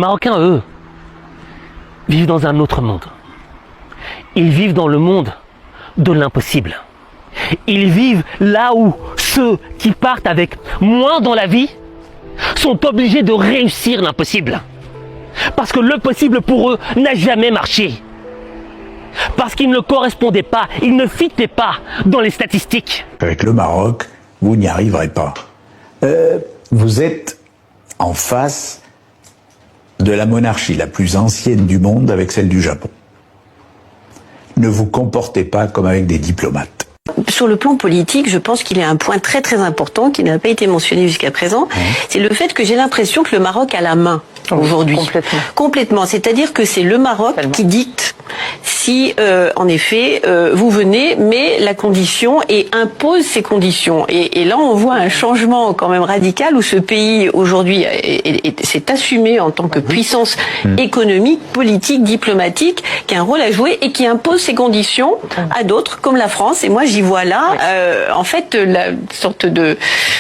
Les Marocains, eux, vivent dans un autre monde. Ils vivent dans le monde de l'impossible. Ils vivent là où ceux qui partent avec moins dans la vie sont obligés de réussir l'impossible. Parce que le possible pour eux n'a jamais marché. Parce qu'il ne correspondait pas, il ne fitait pas dans les statistiques. Avec le Maroc, vous n'y arriverez pas. Vous êtes en face de la monarchie la plus ancienne du monde avec celle du Japon. Ne vous comportez pas comme avec des diplomates. Sur le plan politique, je pense qu'il y a un point très très important qui n'a pas été mentionné jusqu'à présent. C'est le fait que j'ai l'impression que le Maroc a la main aujourd'hui. Complètement. C'est-à-dire que c'est le Maroc qui dicte si, en effet, vous venez, mais la condition et impose ces conditions. Et là, on voit un changement quand même radical où ce pays aujourd'hui s'est assumé en tant que puissance économique, politique, diplomatique, qui a un rôle à jouer et qui impose ses conditions à d'autres, comme la France. Et moi, j'y vois là, en fait, la sorte de,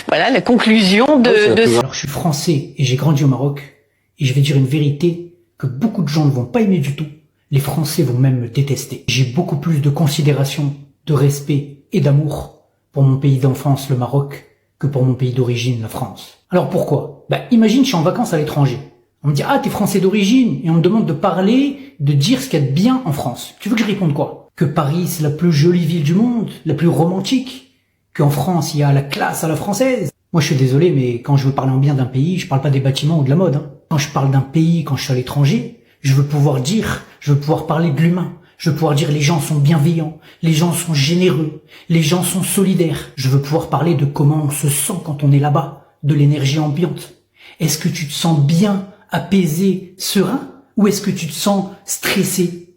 voilà, la conclusion de Alors, je suis français et j'ai grandi au Maroc. Et je vais dire une vérité que beaucoup de gens ne vont pas aimer du tout. Les Français vont même me détester. J'ai beaucoup plus de considération, de respect et d'amour pour mon pays d'enfance, le Maroc, que pour mon pays d'origine, la France. Alors pourquoi? Imagine, je suis en vacances à l'étranger. On me dit, ah, t'es Français d'origine, et on me demande de parler, de dire ce qu'il y a de bien en France. Tu veux que je réponde quoi? Que Paris, c'est la plus jolie ville du monde, la plus romantique. Qu'en France, il y a la classe à la française. Moi, je suis désolé, mais quand je veux parler en bien d'un pays, je parle pas des bâtiments ou de la mode, hein. Quand je parle d'un pays, quand je suis à l'étranger, je veux pouvoir parler de l'humain. Je veux pouvoir dire les gens sont bienveillants, les gens sont généreux, les gens sont solidaires. Je veux pouvoir parler de comment on se sent quand on est là-bas, de l'énergie ambiante. Est-ce que tu te sens bien, apaisé, serein, ou est-ce que tu te sens stressé?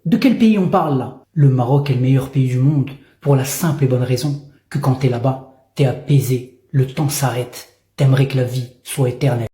De quel pays on parle là? Le Maroc est le meilleur pays du monde pour la simple et bonne raison que quand t'es là-bas, t'es apaisé, le temps s'arrête, t'aimerais que la vie soit éternelle.